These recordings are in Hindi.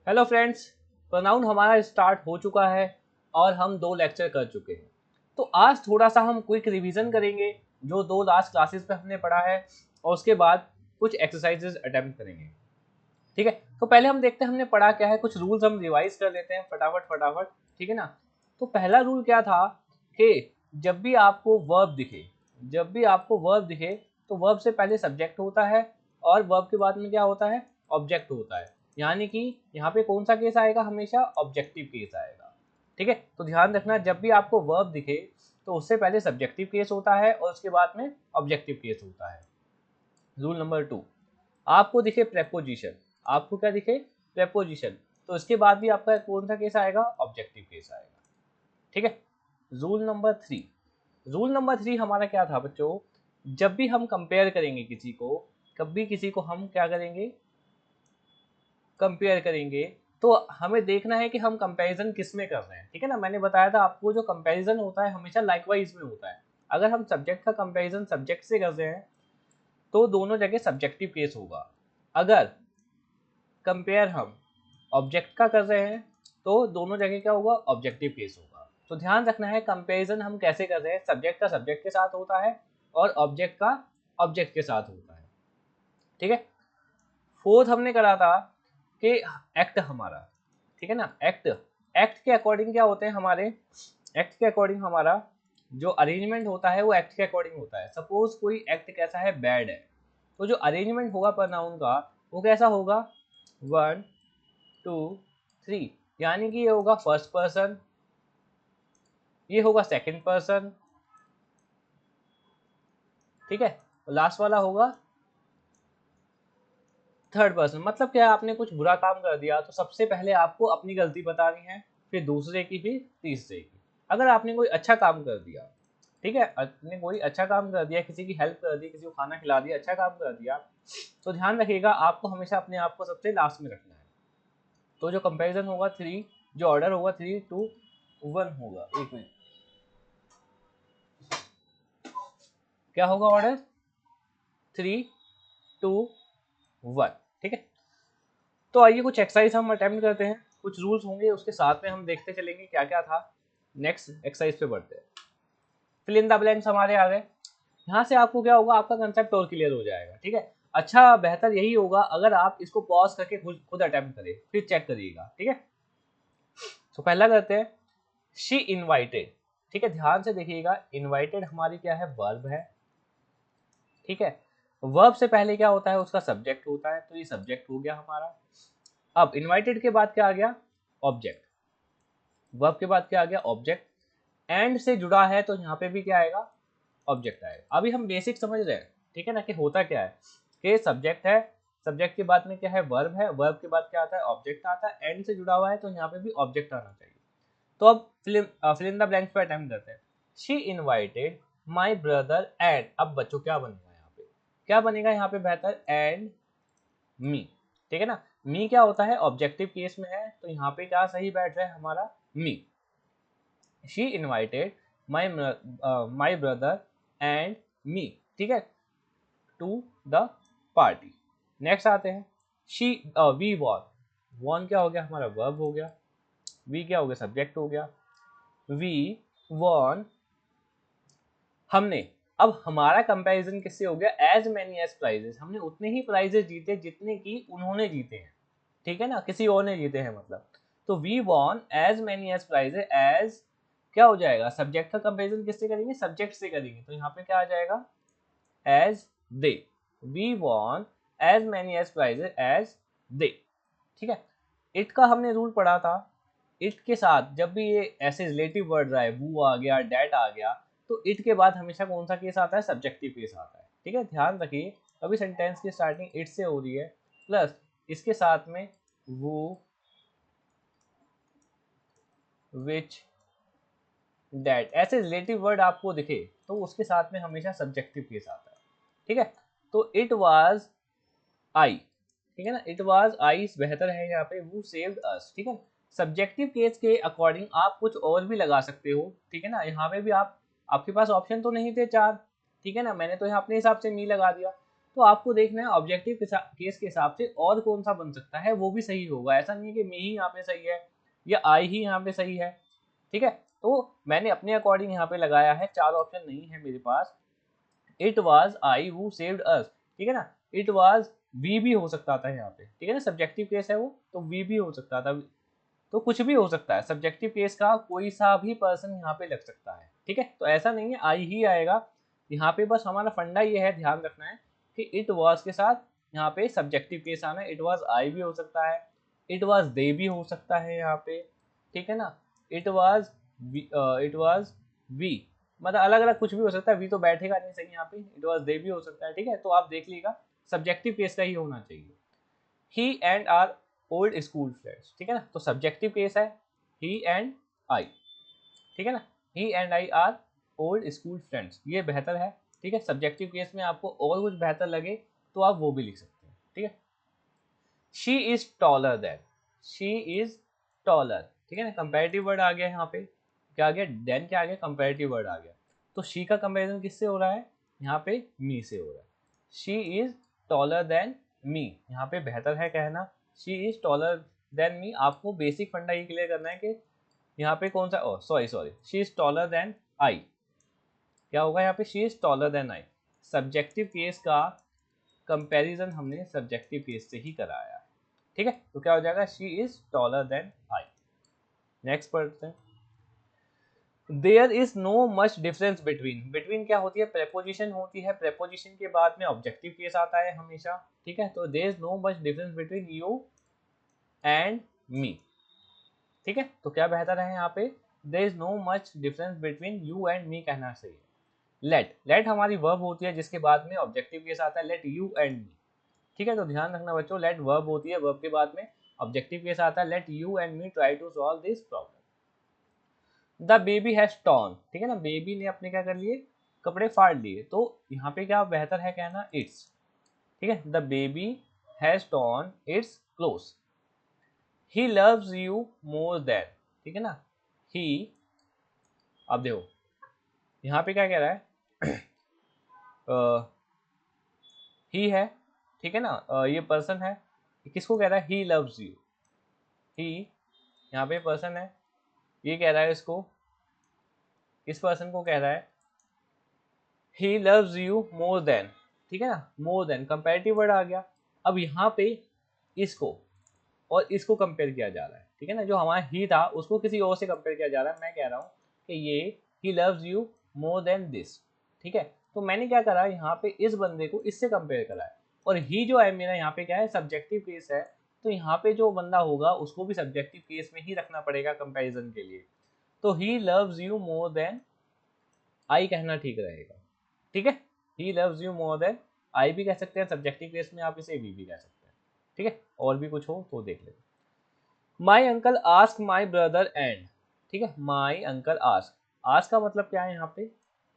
हेलो फ्रेंड्स, प्रोनाउन हमारा स्टार्ट हो चुका है और हम 2 लेक्चर कर चुके हैं। तो आज थोड़ा सा हम क्विक रिवीजन करेंगे जो 2 लास्ट क्लासेस पे हमने पढ़ा है और उसके बाद कुछ एक्सरसाइजेज अटेम्प्ट करेंगे। ठीक है, तो पहले हम देखते हैं हमने पढ़ा क्या है, कुछ रूल्स हम रिवाइज कर लेते हैं फटाफट फटाफट। ठीक है ना। तो पहला रूल क्या था कि जब भी आपको वर्ब दिखे तो वर्ब से पहले सब्जेक्ट होता है और वर्ब के बाद में क्या होता है, ऑब्जेक्ट होता है। यानी कि यहाँ पे कौन सा केस आएगा, हमेशा ऑब्जेक्टिव केस आएगा। ठीक है, तो ध्यान रखना जब भी आपको वर्ब दिखे तो उससे पहले सब्जेक्टिव केस होता है और उसके बाद में ऑब्जेक्टिव केस होता है। रूल नंबर 2, आपको दिखे प्रेपोजिशन, आपको क्या दिखे, प्रेपोजिशन, तो इसके बाद भी आपका कौन सा केस आएगा, ऑब्जेक्टिव केस आएगा। ठीक है। रूल नंबर 3 हमारा क्या था बच्चों, जब भी हम कंपेयर करेंगे किसी को, कभी किसी को हम क्या करेंगे, कंपेयर करेंगे, तो हमें देखना है कि हम कंपैरिजन किस में कर रहे हैं। ठीक है ना, मैंने बताया था आपको जो कंपैरिजन होता है हमेशा लाइकवाइज में होता है। अगर हम सब्जेक्ट का कंपैरिजन सब्जेक्ट से कर रहे हैं तो दोनों जगह सब्जेक्टिव केस होगा। अगर कंपेयर हम ऑब्जेक्ट का कर रहे हैं तो दोनों जगह क्या होगा, ऑब्जेक्टिव केस होगा। तो ध्यान रखना है कंपैरिजन हम कैसे कर रहे हैं, सब्जेक्ट का सब्जेक्ट के साथ होता है और ऑब्जेक्ट का ऑब्जेक्ट के साथ होता है। ठीक है। फोर्थ हमने करा था कि एक्ट हमारा, ठीक है ना, एक्ट के अकॉर्डिंग क्या होते हैं हमारे, एक्ट के अकॉर्डिंग हमारा जो अरेंजमेंट होता है वो एक्ट के अकॉर्डिंग होता है। सपोज कोई एक्ट कैसा है, बैड है, तो जो अरेंजमेंट होगा प्रोनाउन का वो कैसा होगा, 1 2 3, यानी कि ये होगा फर्स्ट पर्सन, ये होगा सेकंड पर्सन, ठीक है, लास्ट वाला होगा थर्ड पर्सन। मतलब क्या है, आपने कुछ बुरा काम कर दिया तो सबसे पहले आपको अपनी गलती बतानी है, फिर दूसरे की, फिर तीसरे की। अगर आपने कोई अच्छा काम कर दिया, ठीक है, आपने कोई अच्छा काम कर दिया, किसी की हेल्प कर दी, किसी को खाना खिला दिया, अच्छा काम कर दिया, तो ध्यान रखिएगा आपको हमेशा अपने आप को सबसे लास्ट में रखना है। तो जो कंपैरिजन होगा 3, जो ऑर्डर होगा 3 2 1 होगा। एक मिनट, क्या होगा ऑर्डर, 3 2 1। ठीक है, तो आइए कुछ एक्सरसाइज हम अटेम्प्ट करते हैं, कुछ रूल्स होंगे उसके साथ में हम देखते चलेंगे क्या क्या था। नेक्स्ट एक्सरसाइज पे बढ़ते हैं। फिल इन द ब्लैंक्स हमारे आ गए। यहाँ से आपको क्या होगा, आपका कंसेप्ट और क्लियर हो जाएगा। ठीक है, अच्छा बेहतर यही होगा अगर आप इसको पॉज करके खुद अटेम्प्ट करें, फिर चेक करिएगा। ठीक है, तो पहला करते हैं, शी इनवाइटेड। ठीक है, ध्यान से देखिएगा, इनवाइटेड हमारी क्या है, वर्ब है। ठीक है, वर्ब से पहले क्या होता है, उसका सब्जेक्ट होता है, तो ये सब्जेक्ट हो गया हमारा। अब इनवाइटेड के बाद क्या आ गया, ऑब्जेक्ट। वर्ब के बाद क्या आ गया, ऑब्जेक्ट। एंड से जुड़ा है तो यहाँ पे भी क्या आएगा, ऑब्जेक्ट आएगा। अभी हम बेसिक समझ रहे हैं, ठीक है ना, कि होता क्या है, कि सब्जेक्ट है, सब्जेक्ट के बाद में क्या है, वर्ब है, वर्ब के बाद क्या आता है, ऑब्जेक्ट आता है, एंड से जुड़ा हुआ है तो यहाँ पे भी ऑब्जेक्ट आना चाहिए। तो अब फिल इन द ब्लैंक्स पे अटेम्प्ट करते हैं। She invited my brother and, अब बच्चों क्या बनेगा यहाँ पे, क्या बनेगा यहाँ पे बेहतर, एंड मी। ठीक है ना, मी क्या होता है, ऑब्जेक्टिव केस में है, तो यहाँ पे क्या सही बैठ रहा है हमारा, me. She invited my brother and me, ठीक है, टू द पार्टी। नेक्स्ट आते हैं, शी वी वॉन, वॉन क्या हो गया हमारा, वर्ब हो गया, वी क्या हो गया, सब्जेक्ट हो गया। वी वॉन, हमने, अब हमारा कंपैरिजन किससे हो गया, एज मैनी एज प्राइजेस, हमने उतने ही प्राइजेस जीते जितने की उन्होंने जीते हैं। ठीक है ना, किसी और ने जीते हैं मतलब। तो we won as many as prizes, as क्या हो जाएगा, सब्जेक्ट का कंपैरिजन किससे करेंगे, सब्जेक्ट से करेंगे, तो यहाँ पे क्या आ जाएगा, as they. We won as many as prizes as they. ठीक है, इट का हमने रूल पढ़ा था, इट के साथ जब भी ये ऐसे रिलेटिव वर्ड रहा है, वो आ गया, डैट आ गया, तो इट के बाद हमेशा कौन सा केस आता है, सब्जेक्टिव केस आता है। ठीक है, ध्यान रखिए, अभी सेंटेंस की स्टार्टिंग इट से हो रही है, प्लस इसके साथ में वो, विच, डैट, ऐसे रिलेटिव वर्ड आपको दिखे तो उसके साथ में हमेशा सब्जेक्टिव केस आता है। ठीक है, तो इट वाज आई, ठीक है ना, इट वाज आई बेहतर है यहाँ पे, वो सेव्ड अस। ठीक है, सब्जेक्टिव केस के अकॉर्डिंग आप कुछ और भी लगा सकते हो। ठीक है ना, यहाँ पे भी आपके पास ऑप्शन तो नहीं थे 4, ठीक है ना, मैंने तो यहाँ अपने हिसाब से मी लगा दिया। तो आपको देखना है ऑब्जेक्टिव केस के हिसाब से और कौन सा बन सकता है, वो भी सही होगा। ऐसा नहीं है कि मी ही यहाँ पे सही है या आई ही यहाँ पे सही है, ठीक है। तो मैंने अपने अकॉर्डिंग यहाँ पे लगाया है, 4 ऑप्शन नहीं है मेरे पास। It was I who saved us, ठीक है ना। इट वॉज वी भी हो सकता था यहाँ पे, ठीक है ना, सब्जेक्टिव केस है वो, तो वी भी हो सकता था। तो कुछ भी हो सकता है, सब्जेक्टिव केस का कोई सा भी पर्सन यहाँ पे लग सकता है, ठीक है। तो ऐसा नहीं है आई ही आएगा यहाँ पे, बस हमारा फंडा ये है, ध्यान रखना है कि इट वॉज के साथ यहाँ पे सब्जेक्टिव केस आना है। इट वॉज आई भी हो सकता है, इट वॉज दे भी हो सकता है यहाँ पे, ठीक है ना। इट वॉज वी, मतलब अलग अलग कुछ भी हो सकता है, वी तो बैठेगा नहीं सही यहाँ पे, इट वॉज दे भी हो सकता है, ठीक है। तो आप देख लीजिएगा सब्जेक्टिव केस का ही होना चाहिए। He and are old school friends, ठीक है ना, तो सब्जेक्टिव केस है ही एंड आई, ठीक है ना। He and I are old school friends, ये बेहतर है, ठीक है। सब्जेक्टिव केस में आपको और कुछ बेहतर लगे तो आप वो भी लिख सकते हैं, ठीक है। She is taller then, she is taller, ठीक है ना, कंपैरेटिव वर्ड आ गया यहाँ पे, क्या आ गया, देन क्या आ गया, कंपैरेटिव वर्ड आ गया। तो शी का कंपैरिजन किससे हो रहा है, यहाँ पे मी से हो रहा है। She is taller than me, यहाँ पे बेहतर है कहना she is taller than me. आपको बेसिक फंडा ये क्लियर करना है कि यहाँ पे कौन सा, sorry she is taller than I, क्या होगा यहाँ पे, she is taller than I. Subjective case का कंपैरिजन हमने सब्जेक्टिव केस से ही कराया है, ठीक है। तो क्या हो जाएगा, she is taller than I. Next पढ़ते हैं, there is no much difference between. Between क्या होती है, प्रेपोजिशन होती है, प्रेपोजिशन के बाद में ऑब्जेक्टिव केस आता है हमेशा, ठीक है। तो there is no much difference between you and me, ठीक है। तो क्या बेहतर है यहाँ पे, there is no much difference between you and me कहना सही है। लेट हमारी वर्ब होती है जिसके बाद में ऑब्जेक्टिव केस आता है, लेट यू एंड मी, ठीक है। तो ध्यान रखना बच्चों, लेट वर्ब होती है, वर्ब के बाद में ऑब्जेक्टिव केस आता है, let you and me try to solve this problem. The baby has torn, ठीक है ना, बेबी ने अपने क्या कर लिए, कपड़े फाड़ लिए। तो यहाँ पे क्या बेहतर है कहना, इट्स, ठीक है। The baby has torn it's clothes. He loves you more then, ठीक है ना, ही, अब देखो यहाँ पे क्या कह रहा है, ही है, ठीक है ना, ये पर्सन है, किसको कह रहा है, ही लव्स यू, ही यहाँ पे पर्सन है, ये कह रहा है इसको, इस पर्सन को कह रहा है he loves you more then, ठीक है ना, मोर देन कंपैरेटिव वर्ड आ गया। अब यहाँ पे इसको और इसको कंपेयर किया जा रहा है, ठीक है ना, जो हमारा ही था उसको किसी और से कंपेयर किया जा रहा है। मैं कह रहा हूँ कि ये ही loves you more then this, ठीक है। तो मैंने क्या करा, यहाँ पे इस बंदे को इससे कंपेयर करा है, और ही जो है मेरा यहाँ पे क्या है, सब्जेक्टिव केस है। तो यहाँ पे जो बंदा होगा उसको भी सब्जेक्टिव केस में ही रखना पड़ेगा कंपैरिजन के लिए। तो he loves you more than I कहना ठीक रहेगा, ठीक है। He loves you more than I भी कह सकते हैं, सब्जेक्टिव केस में आप इसे वी भी कह सकते हैं, ठीक है। और भी कुछ हो तो देख लेते। माई uncle ask my brother and, ठीक है, माई अंकल आस्क, आस्क का मतलब क्या है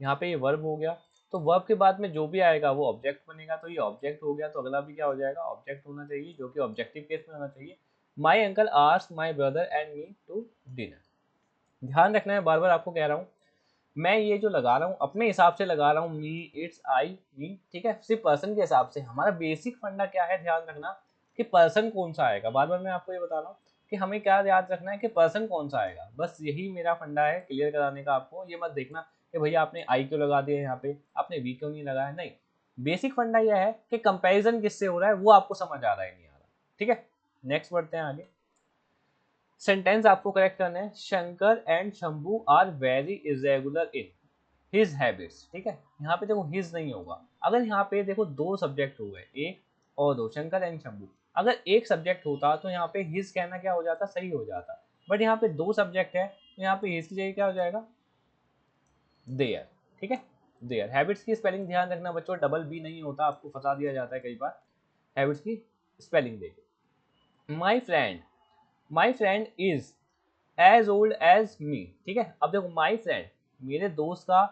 यहाँ पे ये वर्ब हो गया। तो वर्ब के बाद में जो भी आएगा वो ऑब्जेक्ट बनेगा, तो ये ऑब्जेक्ट हो गया, तो अगला भी क्या हो जाएगा, ऑब्जेक्ट होना चाहिए, जो कि ऑब्जेक्टिव केस में होना चाहिए। My uncle ask my brother and me to dinner. ध्यान रखना है, बार बार आपको कह रहा हूँ, मैं ये जो लगा रहा हूँ अपने हिसाब से लगा रहा हूँ, मी, इट्स, आई, वी, ठीक है, सिर्फ पर्सन के हिसाब से। हमारा बेसिक फंडा क्या है, ध्यान रखना कि पर्सन कौन सा आएगा। बार बार मैं आपको ये बता रहा हूँ कि हमें क्या याद रखना है कि पर्सन कौन सा आएगा, बस यही मेरा फंडा है क्लियर कराने का आपको। ये मत देखना कि भैया आपने आई क्यों लगा दिया यहाँ पे, आपने वी क्यों नहीं लगाया, नहीं। बेसिक फंडा यह है कि कंपेरिजन किससे हो रहा है वो आपको समझ आ रहा है नहीं आ रहा, ठीक है। नेक्स्ट बढ़ते हैं आगे। सेंटेंस आपको करेक्ट करना है, Shankar and Shambhu are very irregular in his habits, ठीक है। यहाँ पे देखो हिज नहीं होगा, अगर यहाँ पे देखो दो सब्जेक्ट हो गए, एक और दो, शंकर एंड शंभू। अगर एक सब्जेक्ट होता तो यहाँ पे हिज कहना क्या हो जाता, सही हो जाता। बट यहाँ पे दो सब्जेक्ट है, तो यहाँ पे हिज की जगह क्या हो जाएगा, देयर, ठीक है, देयर। हैबिट्स की स्पेलिंग ध्यान रखना बच्चों, डबल बी नहीं होता, आपको फंसा दिया जाता है कई बार हैबिट्स की स्पेलिंग देके। My friend is as old as me, ठीक है। अब देखो माई फ्रेंड, मेरे दोस्त का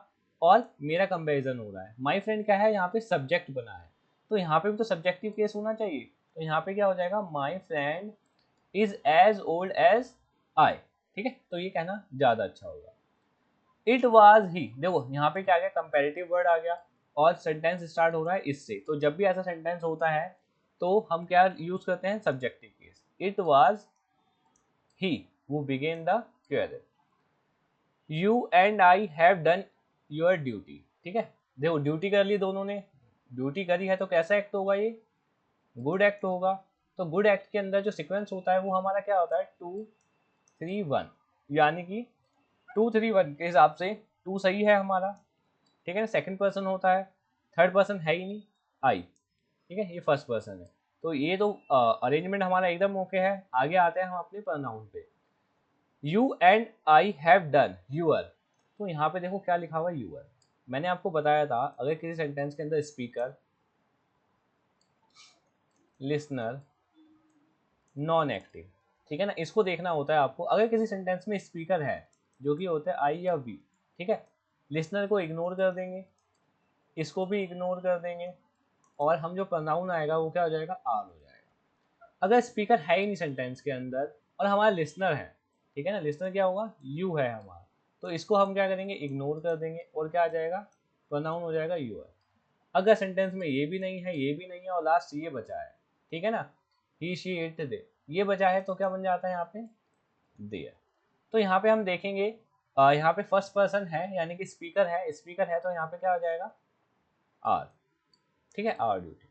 और मेरा कंपैरिजन हो रहा है। माई फ्रेंड क्या है, यहाँ पे सब्जेक्ट बना है, तो यहाँ पे भी तो सब्जेक्टिव केस होना चाहिए। तो यहाँ पे क्या हो जाएगा, my friend is as old as I, ठीक है। तो ये कहना ज्यादा अच्छा होगा। इट वाज ही, देखो यहाँ पे क्या आ गया, कंपेरेटिव वर्ड आ गया, और सेंटेंस स्टार्ट हो रहा है इससे, तो जब भी ऐसा सेंटेंस होता है तो हम क्या यूज करते हैं, subjective case. It was he who began the quarrel, you and I have done your duty. ठीक है, देखो ड्यूटी कर ली दोनों ने, ड्यूटी करी है तो कैसा एक्ट होगा, ये गुड एक्ट होगा। तो गुड एक्ट के अंदर जो सीक्वेंस होता है वो हमारा क्या होता है, 2 3 1, यानी कि 2 3 1 के हिसाब से 2 सही है हमारा, ठीक है ना, सेकंड पर्सन होता है, थर्ड पर्सन है ही नहीं, आई, ठीक है, ये फर्स्ट पर्सन है। तो ये तो अरेंजमेंट हमारा एकदम ओके है। आगे आते हैं हम अपने प्रोनाउन पे। You and I have done your, तो यहाँ पे देखो क्या लिखा हुआ है, यूअर। मैंने आपको बताया था अगर किसी सेंटेंस के अंदर स्पीकर, लिसनर, नॉन एक्टिव, ठीक है ना, इसको देखना होता है आपको। अगर किसी सेंटेंस में स्पीकर है जो कि होता है आई या वी, ठीक है, लिसनर को इग्नोर कर देंगे, इसको भी इग्नोर कर देंगे, और हम जो प्रोनाउन आएगा वो क्या हो जाएगा, आर हो जाएगा। अगर स्पीकर है ही नहीं सेंटेंस के अंदर और हमारा लिसनर है, ठीक है ना, लिसनर क्या होगा, यू है हमारा, तो इसको हम क्या करेंगे, इग्नोर कर देंगे, और क्या आ जाएगा, प्रोनाउन हो जाएगा यूअर। अगर सेंटेंस में ये भी नहीं है, ये भी नहीं है, और लास्ट ये बचा है, ठीक है ना, ही शी इट दे, ये बचा है, तो क्या बन जाता है यहाँ पे, देयर। तो यहाँ पे हम देखेंगे, यहाँ पे फर्स्ट पर्सन है यानी कि स्पीकर है, स्पीकर है तो यहाँ पे क्या हो जाएगा, आर, ठीक है, our duty.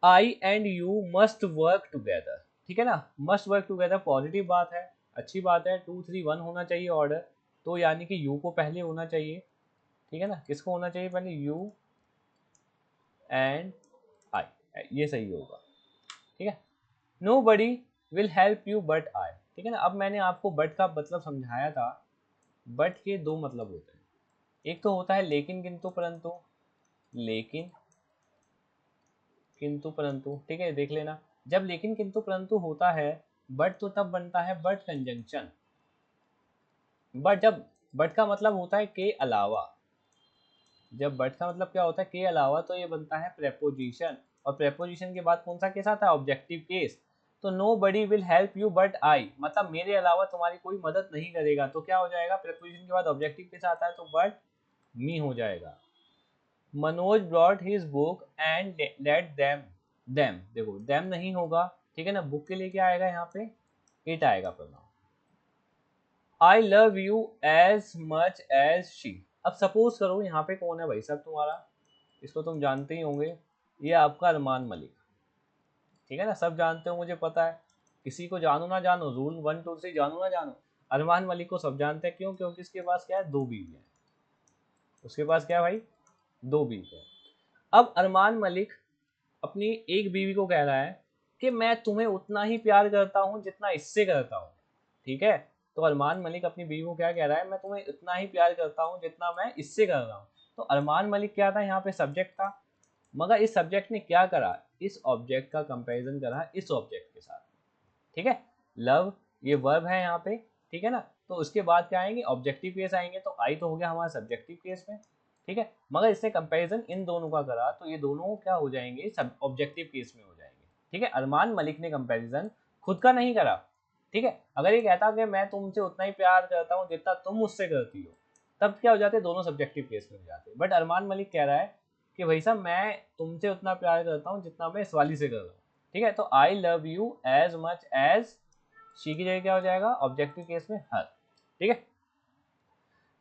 I and you must work together, ठीक है ना, मस्ट वर्क टुगेदर पॉजिटिव बात है, अच्छी बात है। 2 3 1 होना चाहिए ऑर्डर, तो यानी कि यू को पहले होना चाहिए, ठीक है ना, किसको होना चाहिए पहले, यू एंड आई, ये सही होगा, ठीक है। Nobody will help you but I, ठीक है ना। अब मैंने आपको बट का मतलब समझाया था, बट के दो मतलब होते हैं, एक तो होता है लेकिन किंतु परंतु, लेकिन किंतु परंतु, ठीक है, देख लेना। जब लेकिन किंतु परंतु होता है बट, तो तब बनता है बट कंजंक्शन। बट जब बट का मतलब होता है के अलावा, जब बट का मतलब क्या होता है, के अलावा, तो ये बनता है प्रेपोजिशन, और प्रेपोजिशन के बाद कौन सा केस आता है, ऑब्जेक्टिव केस। तो nobody will help you but I, मतलब मेरे अलावा तुम्हारी कोई मदद नहीं करेगा, तो क्या हो जाएगा, प्रेपोजिशन के बाद ऑब्जेक्टिव केस आता है, तो बट मी हो जाएगा। Manoj brought his book and let them, them देखो देम नहीं होगा, ठीक है ना, बुक के लिए क्या आएगा यहाँ पे, इट आएगा pronoun. I love you as much as she, अब सपोज करो यहाँ पे कौन है भाई साहब तुम्हारा, इसको तुम जानते ही होंगे, ये आपका अरमान मलिक, ठीक है ना, सब जानते हो मुझे पता है, किसी को जानो ना जानो, रूल 1 2 3 जानो ना जानो, अरमान मलिक को सब जानते हैं, क्यों, क्योंकि इसके पास क्या है, 2 बीवी है, उसके पास क्या है भाई, 2 बीवी है। अब अरमान मलिक अपनी एक बीवी को कह रहा है कि मैं तुम्हें उतना ही प्यार करता हूँ जितना इससे करता हूँ, ठीक है। तो अरमान मलिक अपनी बीवी को क्या कह रहा है, मैं तुम्हें उतना ही प्यार करता हूँ जितना मैं इससे कर रहा हूँ। तो अरमान मलिक क्या था, यहाँ पे सब्जेक्ट था, मगर इस सब्जेक्ट ने क्या करा, इस ऑब्जेक्ट का कंपैरिजन करा इस ऑब्जेक्ट के साथ, ठीक है। लव ये वर्ब है यहाँ पे, ठीक है ना, तो उसके बाद क्या आएंगे, ऑब्जेक्टिव केस आएंगे, तो आई तो हो गया हमारा सब्जेक्टिव केस में, ठीक है, मगर इसने कंपैरिजन इन दोनों का करा, तो ये दोनों क्या हो जाएंगे, सब ऑब्जेक्टिव केस में हो जाएंगे, ठीक है। अरमान मलिक ने कंपैरिजन खुद का नहीं करा, ठीक है। अगर ये कहता कि मैं तुमसे उतना ही प्यार करता हूँ जितना तुम मुझसे करती हो, तब क्या हो जाते, दोनों सब्जेक्टिव केस में हो जाते। बट अरमान मलिक कह रहा है कि भाई साहब मैं तुमसे उतना प्यार करता हूँ जितना मैं इस वाली से कर रहा हूँ, ठीक है। तो I love you as much as she की जगह क्या हो जाएगा, ऑब्जेक्टिव केस में हर, ठीक है।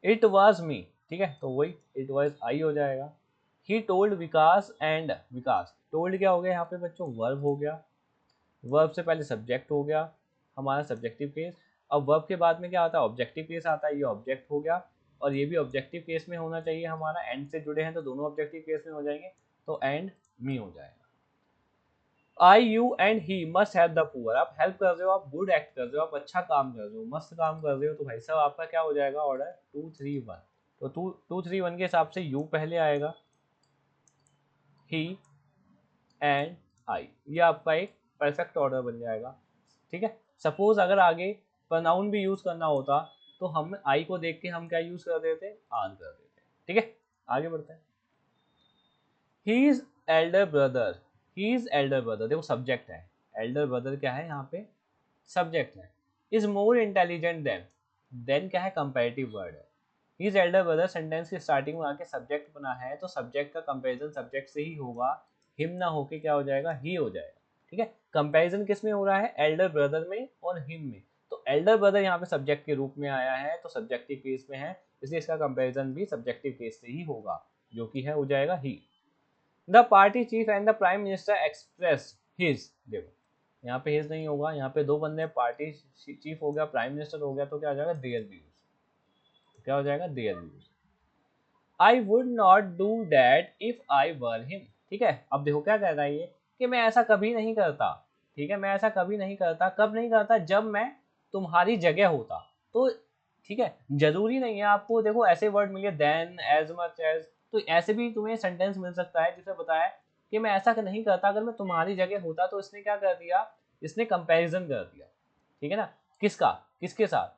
इट वाज मी, ठीक है, तो वही इट वाज आई हो जाएगा। He told Vikas and, Vikas told क्या हो गया यहाँ पे बच्चों, वर्ब हो गया, वर्ब से पहले सब्जेक्ट हो गया हमारा सब्जेक्टिव केस। अब वर्ब के बाद में क्या आता है, ऑब्जेक्टिव केस आता है, ये ऑब्जेक्ट हो गया, और ये भी ऑब्जेक्टिव केस में होना चाहिए हमारा, एंड से जुड़े हैं तो दोनों ऑब्जेक्टिव केस में हो जाएंगे, तो एंड मी हो जाएगा। I you and he must have the poor, आप हेल्प कर रहे हो, आप गुड एक्ट कर रहे हो, आप अच्छा काम कर रहे हो, मस्त काम कर रहे हो, तो भाई साहब आपका क्या हो जाएगा ऑर्डर, 2 3 1, तो 2 3 1 के हिसाब से यू पहले आएगा, ही एंड आई, ये आपका एक परफेक्ट ऑर्डर बन जाएगा, ठीक है। सपोज अगर आगे प्रोनाउन भी यूज करना होता तो हम आई को देख के हम क्या यूज कर देते, आर कर देते, ठीक है। आगे बढ़ते हैं। He is elder brother, he is elder brother देखो सब्जेक्ट है, एल्डर ब्रदर क्या है यहाँ पे, सब्जेक्ट है। Is more intelligent than, than क्या है, कंपैरेटिव वर्ड है, हिज एल्डर ब्रदर सेंटेंस की स्टार्टिंग में आके सब्जेक्ट बना है, तो सब्जेक्ट का कंपैरिजन सब्जेक्ट से ही होगा, हिम ना होके क्या हो जाएगा, ही हो जाएगा। ठीक है, कंपैरिजन किस में हो रहा है, एल्डर ब्रदर में और हिम में। तो एल्डर ब्रदर यहाँ पे सब्जेक्ट के रूप में आया है, तो सब्जेक्टिव केस में है, इसलिए इसका कंपैरिजन भी सब्जेक्टिव केस से ही होगा, जो कि है हो जाएगा ही। The party chief and the prime minister express his, देखो यहाँ पे हिज नहीं होगा, यहाँ पे दो बंदे, पार्टी चीफ हो गया, प्राइम मिनिस्टर हो गया, तो क्या हो जाएगा, देयर व्यूज, क्या हो जाएगा, their views. I would not do that if I were him. ठीक है, अब देखो क्या कह रहा है ये, कि मैं ऐसा कभी नहीं करता। ठीक है, मैं ऐसा कभी नहीं करता, कब नहीं करता, जब मैं तुम्हारी जगह होता। तो ठीक है, जरूरी नहीं है आपको, देखो ऐसे वर्ड मिले देन, एज मच एज, तो ऐसे भी तुम्हें सेंटेंस मिल सकता है जिसमें बताया कि मैं ऐसा नहीं करता अगर मैं तुम्हारी जगह होता। तो इसने क्या कर दिया, इसने कंपैरिजन कर दिया। ठीक है ना, किसका, किसके साथ,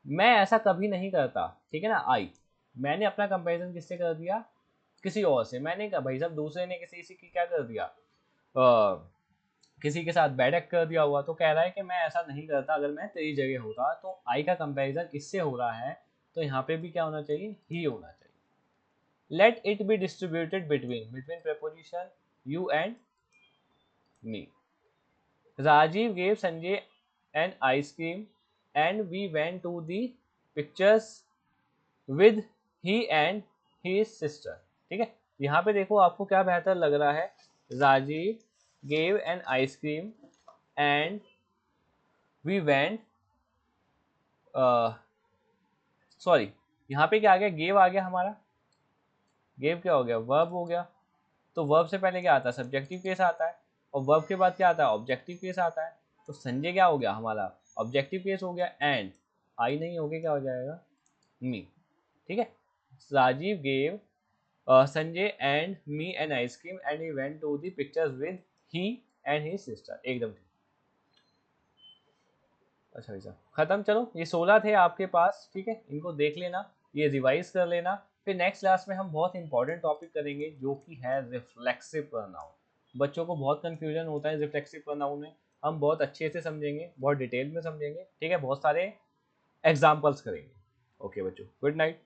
मैं ऐसा कभी नहीं करता। ठीक है ना, आई, मैंने अपना कंपैरिजन किससे कर दिया, किसी और से। मैंने कहा भाई साहब दूसरे ने किसी की क्या कर दिया, किसी के साथ बैड एक्ट कर दिया हुआ, तो कह रहा है कि मैं ऐसा नहीं करता अगर मैं तेरी जगह होता। तो आई का कंपैरिजन इससे हो रहा है, तो यहाँ पे भी क्या होना चाहिए, ही होना चाहिए। Let it be distributed between, between preposition you and me. Rajiv gave Sanjay an ice cream and we went to the pictures with he and his sister। ठीक है, यहाँ पे देखो आपको क्या बेहतर लग रहा है, Rajiv gave an ice cream and we went, sorry यहाँ पे क्या आ गया, गेव आ गया हमारा, गेव क्या हो गया, वर्ब हो गया। तो वर्ब से पहले क्या आता है, सब्जेक्टिव केस आता है, और वर्ब के बाद क्या आता है, ऑब्जेक्टिव केस आता है। तो संजय क्या हो गया हमारा, ऑब्जेक्टिव केस हो गया, एंड आई नहीं हो गया, क्या हो जाएगा, मी। ठीक है, Rajiv gave Sanjay and me an ice cream and he went to the pictures with he and his sister, एकदम ठीक। अच्छा भैया खत्म, चलो ये 16 थे आपके पास। ठीक है, इनको देख लेना, ये रिवाइज कर लेना। फिर नेक्स्ट क्लास में हम बहुत इंपॉर्टेंट टॉपिक करेंगे, जो कि है रिफ्लेक्सिव प्रोनाउन। बच्चों को बहुत कंफ्यूजन होता है रिफ्लेक्सिव प्रोनाउन में, हम बहुत अच्छे से समझेंगे, बहुत डिटेल में समझेंगे। ठीक है, बहुत सारे एग्जाम्पल्स करेंगे। ओके बच्चों, गुड नाइट।